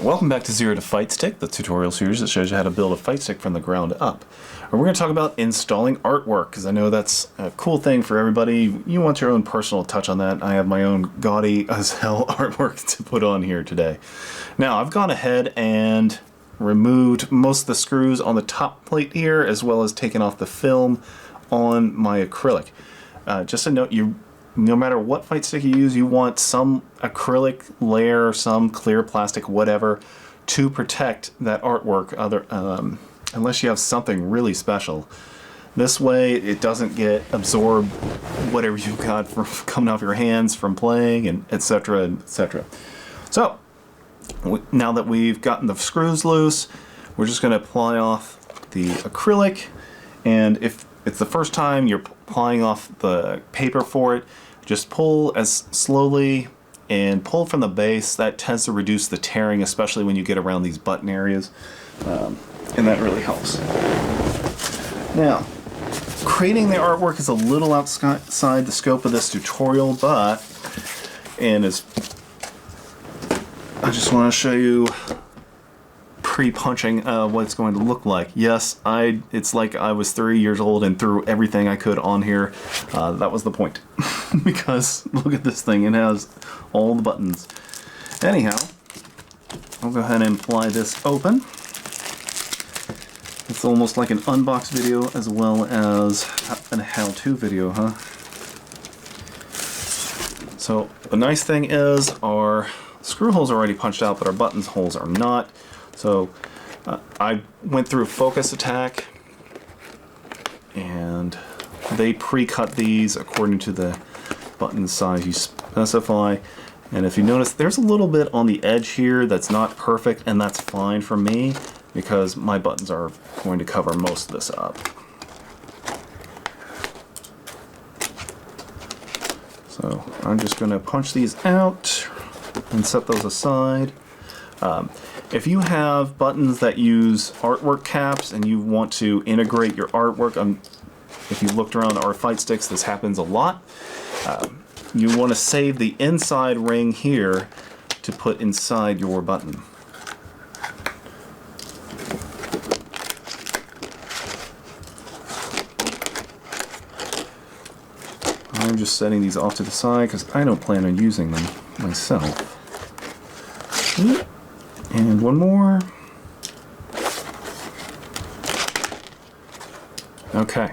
Welcome back to Zero to Fightstick, the tutorial series that shows you how to build a fight stick from the ground up. And we're going to talk about installing artwork, because I know that's a cool thing for everybody. You want your own personal touch on that. I have my own gaudy as hell artwork to put on here today. Now, I've gone ahead and removed most of the screws on the top plate here, as well as taken off the film on my acrylic. Just a note, no matter what fight stick you use, you want some acrylic layer, some clear plastic, whatever, to protect that artwork, unless you have something really special. This way it doesn't get absorbed, whatever you've got from coming off your hands from playing, and etc, etc. So, now that we've gotten the screws loose, we're just going to apply off the acrylic, and if it's the first time you're applying off the paper for it, just pull as slowly and pull from the base. That tends to reduce the tearing, especially when you get around these button areas, and that really helps. Now, creating the artwork is a little outside the scope of this tutorial, I just want to show you pre-punching what it's going to look like. Yes, it's like I was 3 years old and threw everything I could on here. That was the point. Because look at this thing, it has all the buttons. Anyhow, I'll go ahead and apply this open. It's almost like an unbox video as well as a how-to video, huh? So the nice thing is our screw holes are already punched out, but our buttons holes are not. So I went through Focus Attack, and they pre-cut these according to the button size you specify. And if you notice, there's a little bit on the edge here that's not perfect, and that's fine for me because my buttons are going to cover most of this up. So I'm just going to punch these out and set those aside. If you have buttons that use artwork caps and you want to integrate your artwork, if you looked around our fight sticks, this happens a lot. You want to save the inside ring here to put inside your button. I'm just setting these off to the side because I don't plan on using them myself. And one more. Okay,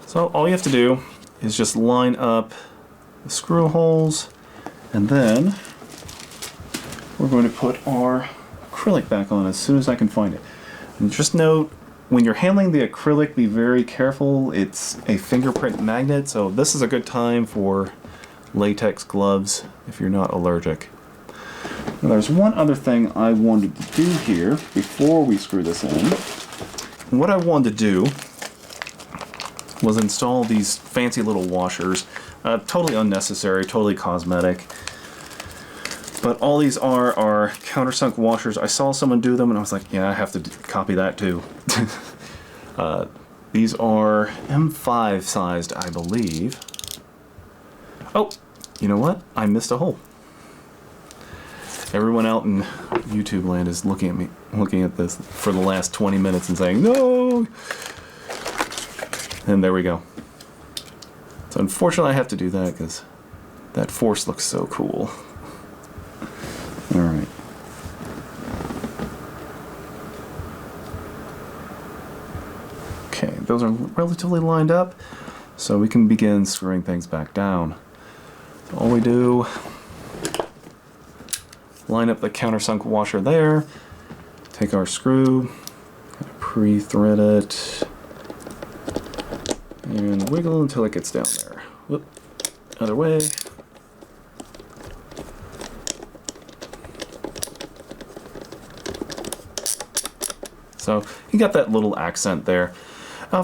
so all you have to do is just line up the screw holes, and then we're going to put our acrylic back on as soon as I can find it. And just note, when you're handling the acrylic, be very careful. It's a fingerprint magnet, so this is a good time for latex gloves if you're not allergic. Now, there's one other thing I wanted to do here before we screw this in. And what I wanted to do was install these fancy little washers. Totally unnecessary, totally cosmetic. But all these are countersunk washers. I saw someone do them and I was like, yeah, I have to copy that too. These are M5 sized, I believe. Oh, you know what? I missed a hole. Everyone out in YouTube land is looking at this for the last 20 minutes and saying, no! And there we go. So unfortunately I have to do that because that force looks so cool. Alright. Okay, those are relatively lined up, so we can begin screwing things back down. So all we do, line up the countersunk washer there, take our screw, pre-thread it, and wiggle until it gets down there. Whoop. Other way. So you got that little accent there.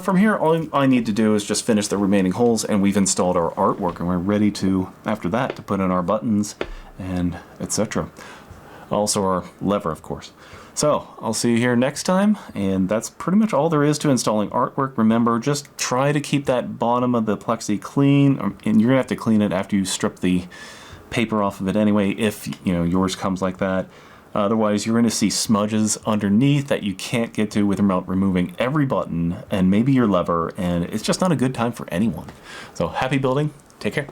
From here, all I need to do is just finish the remaining holes, and we've installed our artwork, and we're ready to, after that, to put in our buttons and etc. Also our lever, of course. So I'll see you here next time, and that's pretty much all there is to installing artwork. Remember, just try to keep that bottom of the plexi clean, and you're gonna have to clean it after you strip the paper off of it anyway, if yours comes like that. Otherwise, you're going to see smudges underneath that you can't get to without removing every button and maybe your lever, and it's just not a good time for anyone. So happy building. Take care.